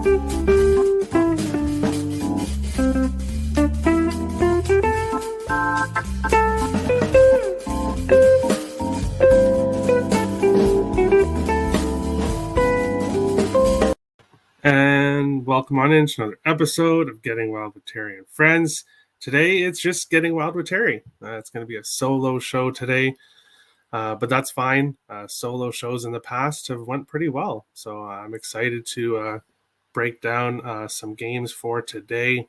And welcome on into another episode of Getting Wild with Terry and Friends. Today, it's just Getting Wild with Terry. It's going to be a solo show today, but that's fine. Solo shows in the past have went pretty well, so I'm excited to break down some games for today.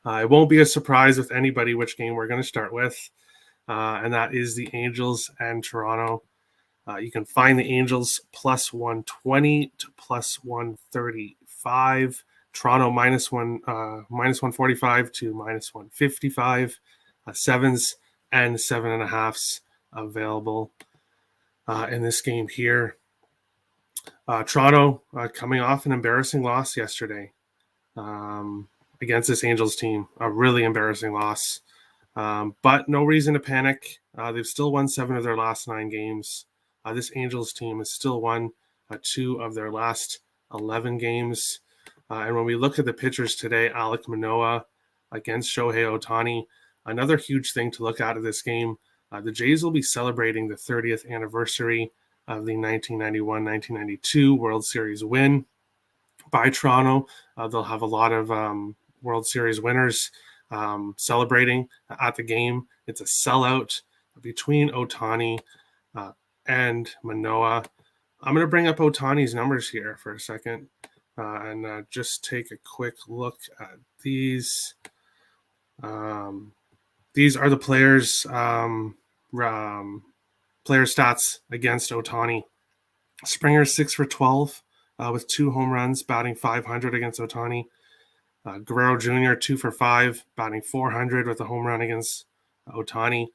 It won't be a surprise with anybody which game we're going to start with, and that is the Angels and Toronto. You can find the Angels plus 120 to plus 135. Toronto minus 145 to minus 155. Sevens and 7.5s available in this game here. Toronto coming off an embarrassing loss yesterday against this Angels team. A really embarrassing loss. But no reason to panic. They've still won 7 of their last 9 games. This Angels team has still won 2 of their last 11 games. And when we look at the pitchers today, Alek Manoah against Shohei Ohtani, another huge thing to look at in this game. The Jays will be celebrating the 30th anniversary of the 1991-1992 World Series win by Toronto. They'll have a lot of World Series winners celebrating at the game. It's a sellout between Ohtani and Manoah. I'm going to bring up Ohtani's numbers here for a second and just take a quick look at these. These are the players' player stats against Ohtani. Springer 6 for 12 with 2 home runs, batting .500 against Ohtani. Guerrero Jr. 2 for 5, batting .400 with a home run against Ohtani.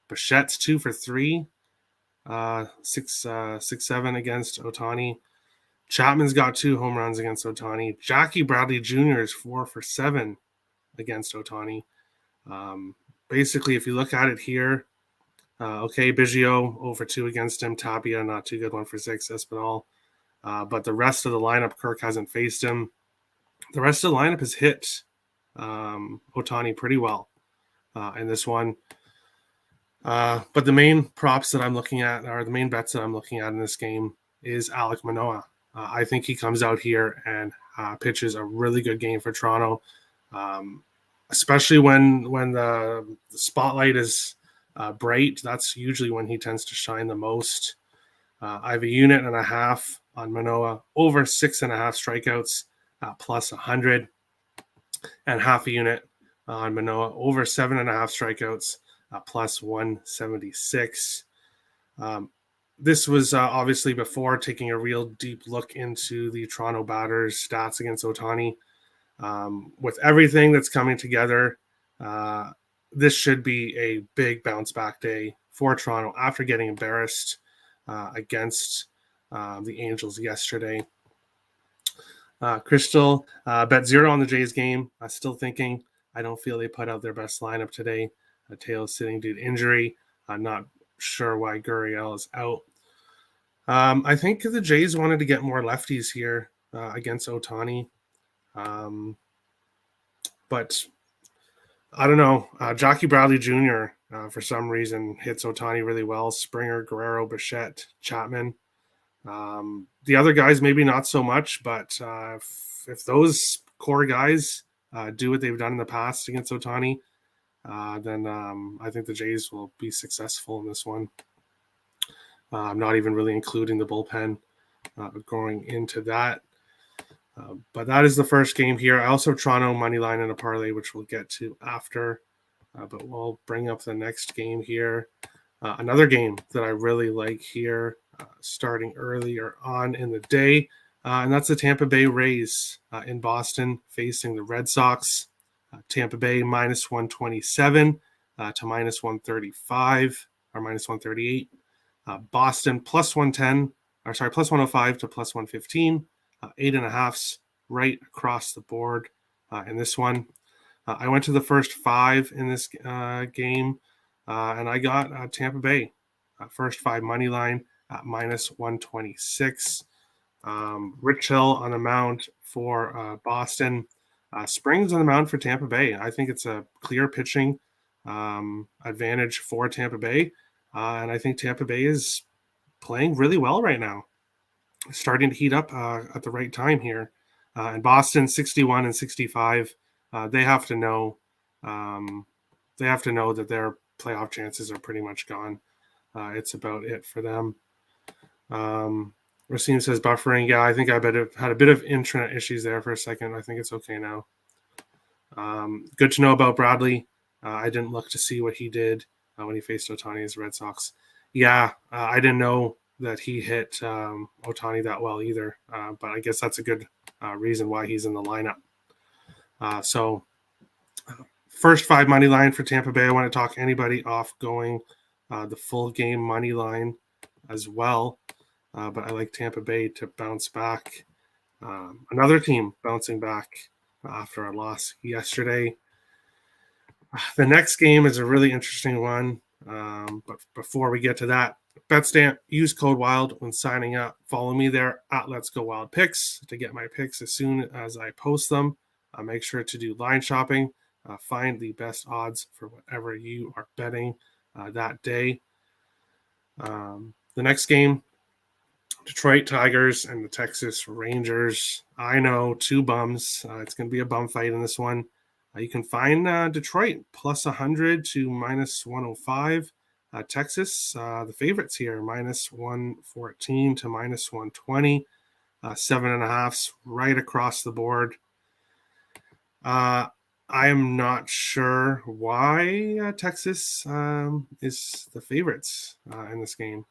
Bichette's 2 for 3. 6-7 against Ohtani. Chapman's got 2 home runs against Ohtani. Jackie Bradley Jr. is 4 for 7 against Ohtani. Basically, if you look at it here, Biggio 0 for 2 against him. Tapia, not too good, 1 for 6. Espinal. But the rest of the lineup, Kirk hasn't faced him. The rest of the lineup has hit Ohtani pretty well in this one. But the main props that I'm looking at, or the main bets that I'm looking at in this game, is Alek Manoah. I think he comes out here and pitches a really good game for Toronto, especially when the spotlight is bright. That's usually when he tends to shine the most. I have a unit and a half on Manoah, over 6.5 strikeouts, plus 100, and half a unit on Manoah, over 7.5 strikeouts, plus 176. This was obviously before taking a real deep look into the Toronto batters' stats against Ohtani. With everything that's coming together, this should be a big bounce back day for Toronto after getting embarrassed against the Angels yesterday. Crystal, bet 0 on the Jays game. Still thinking. I don't feel they put out their best lineup today. Taylor's sitting due to injury. I'm not sure why Gurriel is out. I think the Jays wanted to get more lefties here against Ohtani. But I don't know. Jackie Bradley Jr., for some reason, hits Ohtani really well. Springer, Guerrero, Bichette, Chapman. The other guys, maybe not so much, but if those core guys do what they've done in the past against Ohtani, then I think the Jays will be successful in this one. I'm not even really including the bullpen going into that. But that is the first game here. I also have Toronto money line and a parlay, which we'll get to after. But we'll bring up the next game here. Another game that I really like here, starting earlier on in the day, and that's the Tampa Bay Rays in Boston facing the Red Sox. Tampa Bay minus 127 to minus 135 or minus 138. Boston plus 105 to plus 115. 8.5s right across the board in this one. I went to the first 5 in this game, and I got Tampa Bay first 5 money line at minus 126. Rich Hill on the mound for Boston. Springs on the mound for Tampa Bay. I think it's a clear pitching advantage for Tampa Bay. And I think Tampa Bay is playing really well right now, starting to heat up at the right time here. And Boston, 61 and 65. They have to know. They have to know that their playoff chances are pretty much gone. It's about it for them. Racine says buffering. Yeah, I think I had a bit of internet issues there for a second. I think it's okay now. Good to know about Bradley. I didn't look to see what he did when he faced Ohtani as Red Sox. Yeah, I didn't know that he hit Ohtani that well either. But I guess that's a good reason why he's in the lineup. So first 5 money line for Tampa Bay. I want to talk anybody off going the full game money line as well. But I like Tampa Bay to bounce back. Another team bouncing back after a loss yesterday. The next game is a really interesting one. But before we get to that, BetStamp, use code WILD when signing up. Follow me there at Let's Go Wild Picks to get my picks as soon as I post them. Make sure to do line shopping. Find the best odds for whatever you are betting that day. The next game, Detroit Tigers and the Texas Rangers. I know, 2 bums. It's going to be a bum fight in this one. You can find Detroit plus 100 to minus 105. Texas, the favorites here, minus 114 to minus 120. 7.5s right across the board. I am not sure why Texas is the favorites in this game.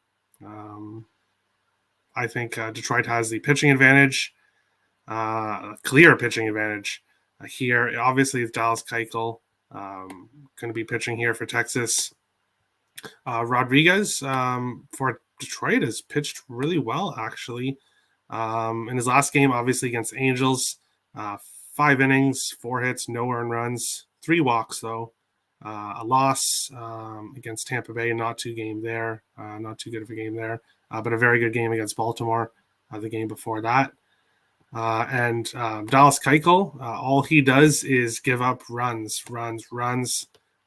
I think Detroit has the pitching advantage, clear pitching advantage here. Obviously, it's Dallas Keuchel going to be pitching here for Texas. Rodriguez for Detroit has pitched really well, actually. In his last game, obviously, against the Angels, 5 innings, 4 hits, no earned runs, 3 walks, though. A loss against Tampa Bay, not too good of a game there, but a very good game against Baltimore the game before that. And Dallas Keuchel, all he does is give up runs.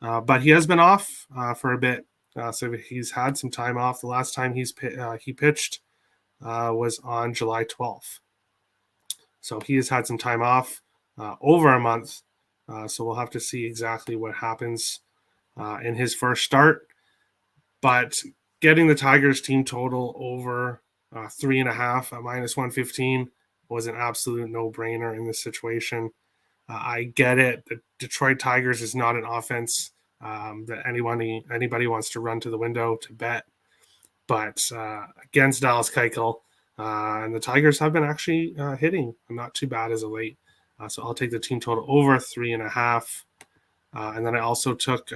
But he has been off for a bit, so he's had some time off. The last time he pitched was on July 12th. So he has had some time off, over a month. So we'll have to see exactly what happens in his first start. But getting the Tigers team total over 3.5 at minus 115 was an absolute no-brainer in this situation. I get it. The Detroit Tigers is not an offense that anybody wants to run to the window to bet. But against Dallas Keuchel, and the Tigers have been actually hitting not too bad as of late. So I'll take the team total over 3.5. And then I also took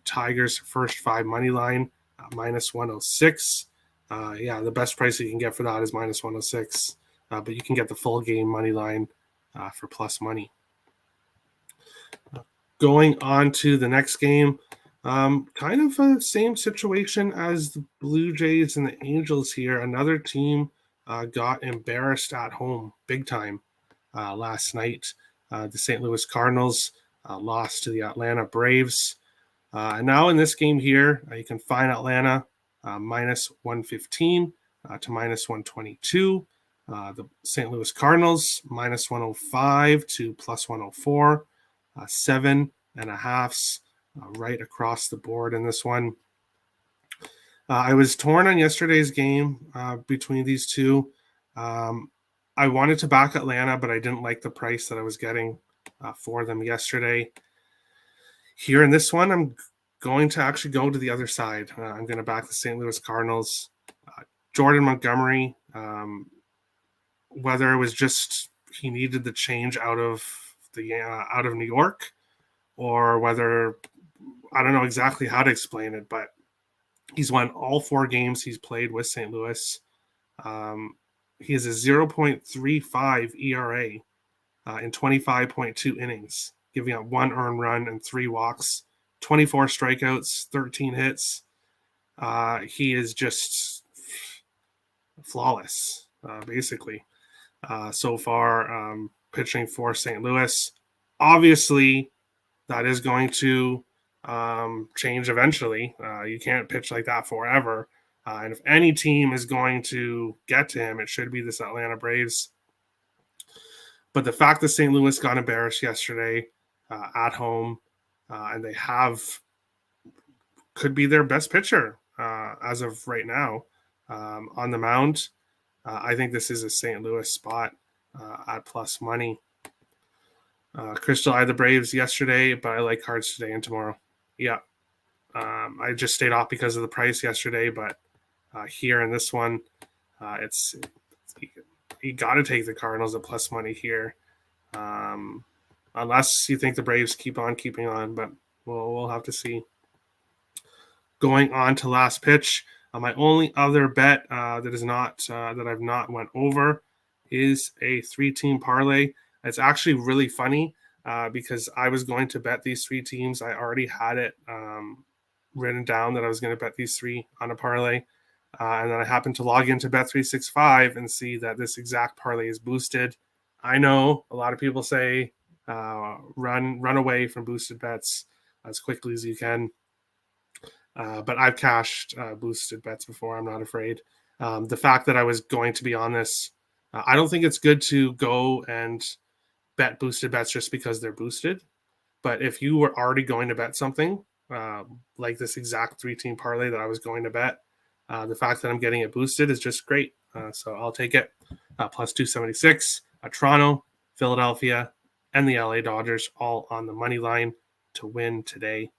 Tigers first 5 money line minus 106. The best price you can get for that is minus 106. But you can get the full game money line for plus money. Going on to the next game, kind of a same situation as the Blue Jays and the Angels here. Another team got embarrassed at home big time last night. The St. Louis Cardinals lost to the Atlanta Braves. And now in this game here, you can find Atlanta minus 115 to minus 122. The St. Louis Cardinals minus 105 to plus 104. 7.5s right across the board in this one. I was torn on yesterday's game between these two. I wanted to back Atlanta, but I didn't like the price that I was getting for them yesterday. Here in this one, I'm going to actually go to the other side. I'm going to back the St. Louis Cardinals. Jordan Montgomery, whether it was just he needed the change out of New York, or whether I don't know exactly how to explain it, but he's won all 4 games he's played with St. Louis. He has a 0.35 ERA in 25.2 innings, giving up 1 earned run and 3 walks, 24 strikeouts, 13 hits. He is just flawless, basically, so far. pitching for St. Louis. Obviously, that is going to change eventually. You can't pitch like that forever. And if any team is going to get to him, it should be this Atlanta Braves. But the fact that St. Louis got embarrassed yesterday at home, and they could be their best pitcher as of right now on the mound. I think this is a St. Louis spot at plus money. Crystal, I had the Braves yesterday, but I like Cards today and tomorrow. Yeah. I just stayed off because of the price yesterday, but here in this one, it's you got to take the Cardinals at plus money here, unless you think the Braves keep on keeping on, but we'll have to see. Going on to last pitch, my only other bet that I've not went over is a 3-team parlay. It's actually really funny because I was going to bet these 3 teams. I already had it written down that I was going to bet these 3 on a parlay. And then I happened to log into Bet365 and see that this exact parlay is boosted. I know a lot of people say run away from boosted bets as quickly as you can. But I've cashed boosted bets before. I'm not afraid. The fact that I was going to be on this, I don't think it's good to go and bet boosted bets just because they're boosted. But if you were already going to bet something, like this exact 3-team parlay that I was going to bet, the fact that I'm getting it boosted is just great. So I'll take it. Plus 276, Toronto, Philadelphia, and the LA Dodgers all on the money line to win today.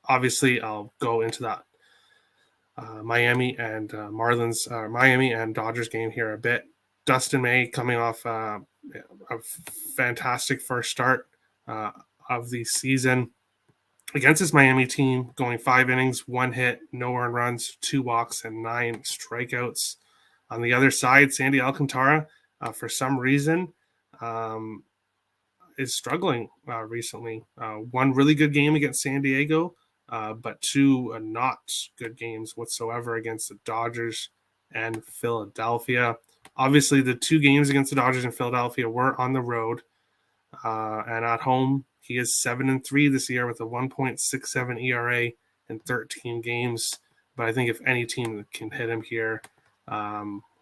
Obviously, I'll go into that Miami and Miami and Dodgers game here a bit. Dustin May coming off a fantastic first start of the season against this Miami team, going 5 innings, 1 hit, no earned runs, 2 walks, and 9 strikeouts. On the other side, Sandy Alcantara, for some reason, is struggling recently. 1 really good game against San Diego, but 2 not good games whatsoever against the Dodgers and Philadelphia. Obviously, the 2 games against the Dodgers and Philadelphia were on the road, and at home, he is 7-3 this year with a 1.67 ERA in 13 games. But I think if any team that can hit him here,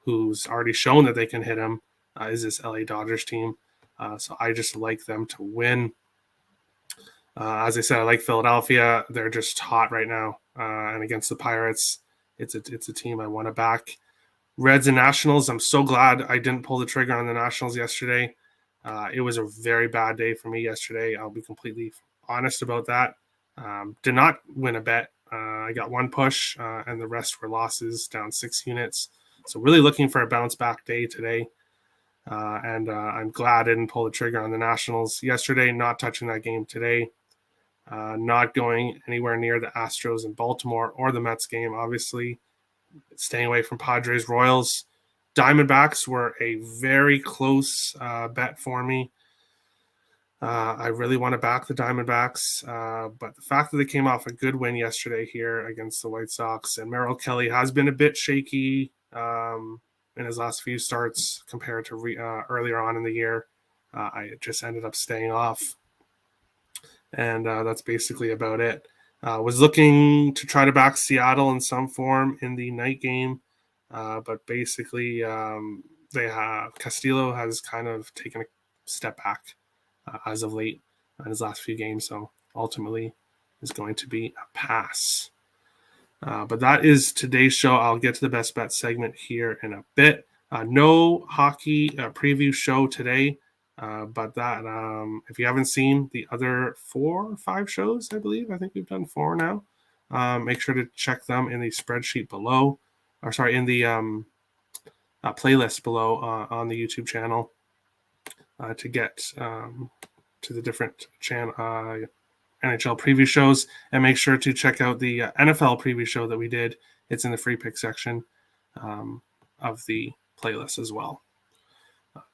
who's already shown that they can hit him, is this LA Dodgers team. So I just like them to win. As I said, I like Philadelphia. They're just hot right now. And against the Pirates, it's a team I want to back. Reds and Nationals, I'm so glad I didn't pull the trigger on the Nationals yesterday. It was a very bad day for me yesterday. I'll be completely honest about that. Did not win a bet. I got 1 push, and the rest were losses, down 6 units. So really looking for a bounce back day today. And I'm glad I didn't pull the trigger on the Nationals yesterday, not touching that game today. Not going anywhere near the Astros in Baltimore or the Mets game, obviously. Staying away from Padres, Royals. Diamondbacks were a very close bet for me. I really want to back the Diamondbacks, but the fact that they came off a good win yesterday here against the White Sox, and Merrill Kelly has been a bit shaky in his last few starts compared to earlier on in the year. I just ended up staying off. And that's basically about it. Was looking to try to back Seattle in some form in the night game, but basically Castillo has kind of taken a step back as of late in his last few games, so ultimately is going to be a pass. But that is today's show. I'll get to the best bet segment here in a bit. No hockey preview show today. But that, if you haven't seen the other 4 or 5 shows, I think we've done 4 now. Make sure to check them in the spreadsheet below, in the playlist below on the YouTube channel to get to the different NHL preview shows, and make sure to check out the NFL preview show that we did. It's in the free pick section of the playlist as well.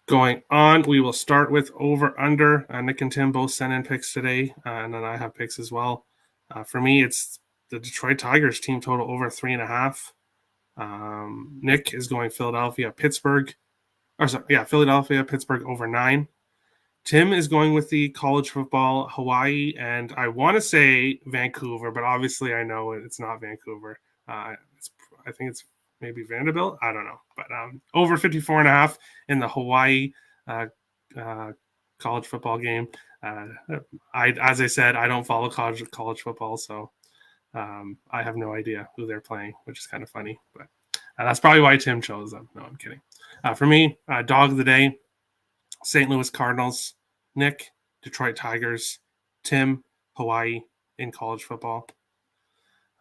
Going on, we will start with over-under. Nick and Tim both sent in picks today, and then I have picks as well. For me, it's the Detroit Tigers team total over 3.5. Nick is going Philadelphia, Pittsburgh. Philadelphia, Pittsburgh over 9. Tim is going with the college football, Hawaii, and I want to say Vancouver, but obviously I know it's not Vancouver. I think it's maybe Vanderbilt. I don't know, but over 54.5 in the Hawaii uh, uh, college football game. As I said, I don't follow college football, so I have no idea who they're playing, which is kind of funny. But that's probably why Tim chose them. No, I'm kidding. For me, dog of the day, St. Louis Cardinals. Nick, Detroit Tigers. Tim, Hawaii in college football.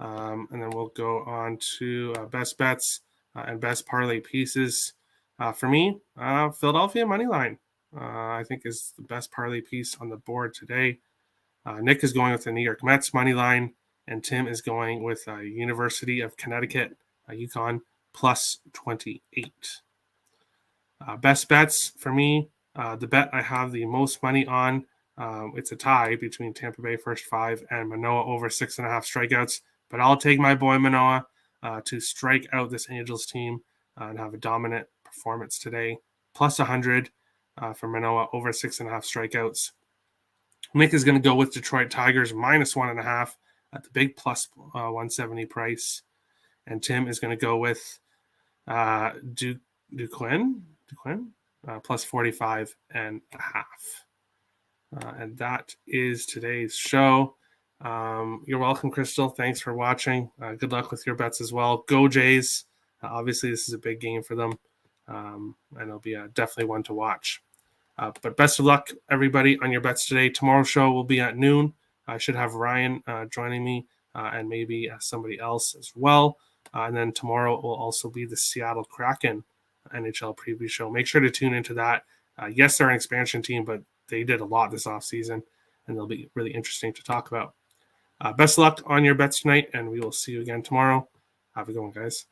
And then we'll go on to best bets and best parlay pieces. For me, Philadelphia money line, I think is the best parlay piece on the board today. Nick is going with the New York Mets money line, and Tim is going with University of Connecticut, UConn, plus 28. Best bets for me, the bet I have the most money on, it's a tie between Tampa Bay first 5 and Manoah over 6.5 strikeouts. But I'll take my boy Manoah to strike out this Angels team and have a dominant performance today. Plus 100 for Manoah over 6.5 strikeouts. Nick is going to go with Detroit Tigers minus 1.5 at the big plus 170 price. And Tim is going to go with Duquesne plus 45.5. And that is today's show. You're welcome, Crystal. Thanks for watching. Good luck with your bets as well. Go Jays. Obviously, this is a big game for them. And it'll be definitely one to watch. But best of luck, everybody, on your bets today. Tomorrow's show will be at noon. I should have Ryan joining me and maybe somebody else as well. And then tomorrow will also be the Seattle Kraken NHL preview show. Make sure to tune into that. Yes, they're an expansion team, but they did a lot this offseason, and they'll be really interesting to talk about. Best of luck on your bets tonight, and we will see you again tomorrow. Have a good one, guys.